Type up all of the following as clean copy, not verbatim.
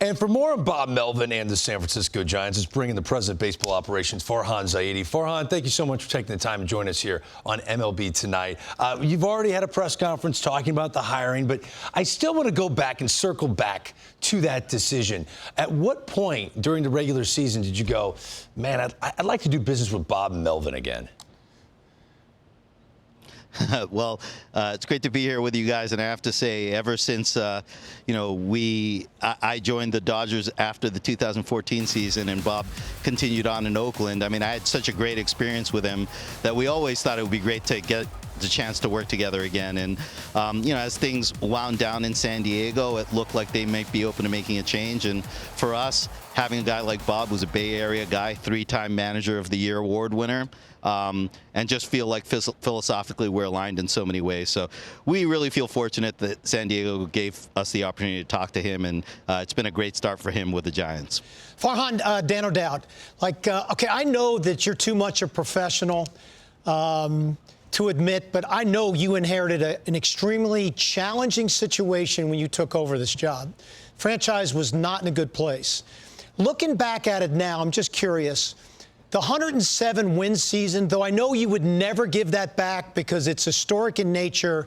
And for more on Bob Melvin and the San Francisco Giants, is bringing the president of baseball operations, Farhan Zaidi. Farhan, thank you so much for taking the time to join us here on MLB Tonight. You've already had a press conference talking about the hiring, but I still want to go back and circle back to that decision. At what point during the regular season did you go, man, I'd like to do business with Bob Melvin again? Well, it's great to be here with you guys, and I have to say, ever since I joined the Dodgers after the 2014 season, and Bob continued on in Oakland. I mean, I had such a great experience with him that we always thought it would be great to get the chance to work together again. And as things wound down in San Diego, it looked like they might be open to making a change. And for us, having a guy like Bob, who's a Bay Area guy, 3-time Manager of the Year award winner, and just feel like philosophically we're aligned in so many ways. So we really feel fortunate that San Diego gave us the opportunity to talk to him, and it's been a great start for him with the Giants. Farhan, Dan O'Dowd, okay, I know that you're too much a professional to admit, but I know you inherited an extremely challenging situation when you took over this job. Franchise was not in a good place. Looking back at it now, I'm just curious. The 107-win season, though I know you would never give that back because it's historic in nature,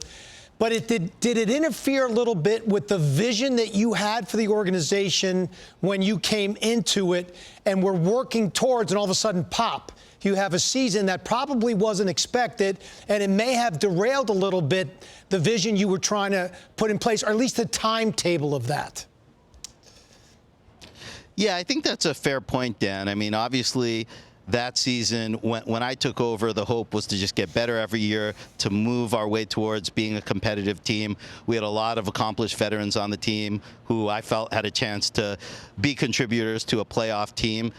but did it interfere a little bit with the vision that you had for the organization when you came into it and were working towards, and all of a sudden, pop, you have a season that probably wasn't expected, and it may have derailed a little bit the vision you were trying to put in place, or at least the timetable of that? Yeah, I think that's a fair point, Dan. I mean, obviously, that season, when I took over, the hope was to just get better every year, to move our way towards being a competitive team. We had a lot of accomplished veterans on the team who I felt had a chance to be contributors to a playoff team.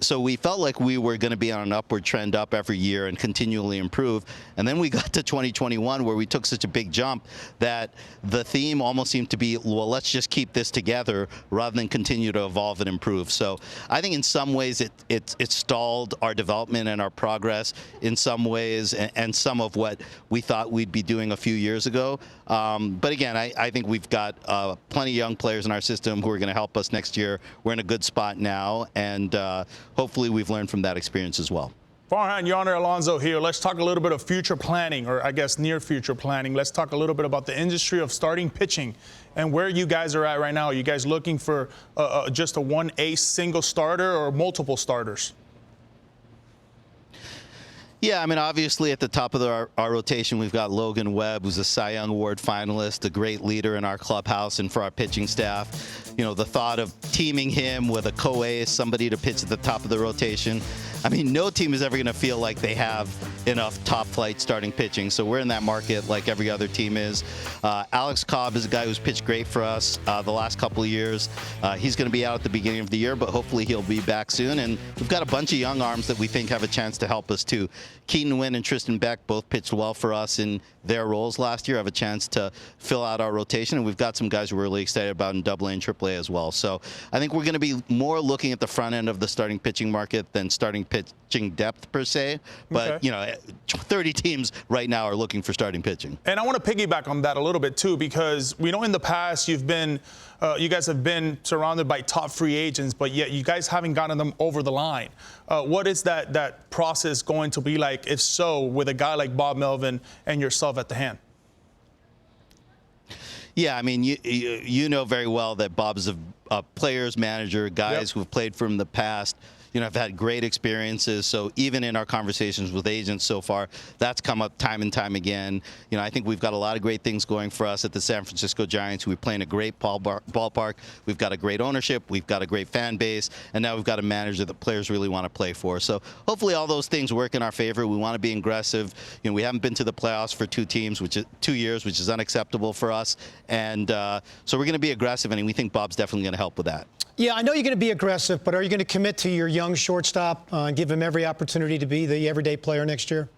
So we felt like we were going to be on an upward trend up every year and continually improve. And then we got to 2021 where we took such a big jump that the theme almost seemed to be, well, let's just keep this together rather than continue to evolve and improve. So I think in some ways it stalled our development and our progress in some ways, and some of what we thought we'd be doing a few years ago. But again, I think we've got plenty of young players in our system who are going to help us next year. We're in a good spot now, and hopefully we've learned from that experience as well. Farhan, Yonder Alonso here. Let's talk a little bit of future planning, or I guess near future planning. Let's talk a little bit about the industry of starting pitching and where you guys are at right now. Are you guys looking for just a one ace single starter or multiple starters? Yeah, I mean, obviously at the top of our rotation, we've got Logan Webb, who's a Cy Young Award finalist, a great leader in our clubhouse and for our pitching staff. The thought of teaming him with a co-ace, somebody to pitch at the top of the rotation. I mean, no team is ever going to feel like they have enough top-flight starting pitching. So we're in that market like every other team is. Alex Cobb is a guy who's pitched great for us the last couple of years. He's going to be out at the beginning of the year, but hopefully he'll be back soon. And we've got a bunch of young arms that we think have a chance to help us too. Keaton Wynn and Tristan Beck both pitched well for us in their roles last year, have a chance to fill out our rotation. And we've got some guys we're really excited about in AA and AAA as well. So I think we're going to be more looking at the front end of the starting pitching market than starting pitching depth per se. But, okay. 30 teams right now are looking for starting pitching. And I want to piggyback on that a little bit too, because we know in the past you guys have been surrounded by top free agents, but yet you guys haven't gotten them over the line. What is that process going to be like, if so, with a guy like Bob Melvin and yourself at the hand? Yeah, I mean, you know very well that Bob's a player's manager, guys who have played for him in the past. Have had great experiences. So even in our conversations with agents so far, that's come up time and time again. I think we've got a lot of great things going for us at the San Francisco Giants. We play in a great ballpark. We've got a great ownership. We've got a great fan base. And now we've got a manager that players really want to play for. So hopefully all those things work in our favor. We want to be aggressive. We haven't been to the playoffs for 2 years, which is unacceptable for us. And so we're going to be aggressive, and we think Bob's definitely going to help with that. Yeah, I know you're going to be aggressive, but are you going to commit to your young shortstop, give him every opportunity to be the everyday player next year?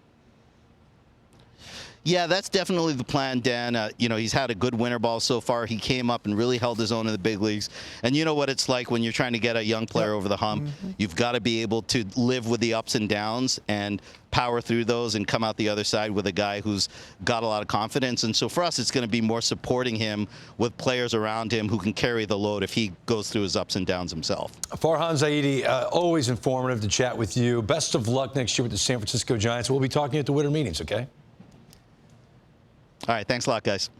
Yeah, that's definitely the plan, Dan. You know, he's had a good winter ball so far. He came up and really held his own in the big leagues. And you know what it's like when you're trying to get a young player over the hump. You've got to be able to live with the ups and downs and power through those and come out the other side with a guy who's got a lot of confidence. And so for us, it's going to be more supporting him with players around him who can carry the load if he goes through his ups and downs himself. Farhan Zaidi, always informative to chat with you. Best of luck next year with the San Francisco Giants. We'll be talking at the winter meetings, okay? All right, thanks a lot, guys.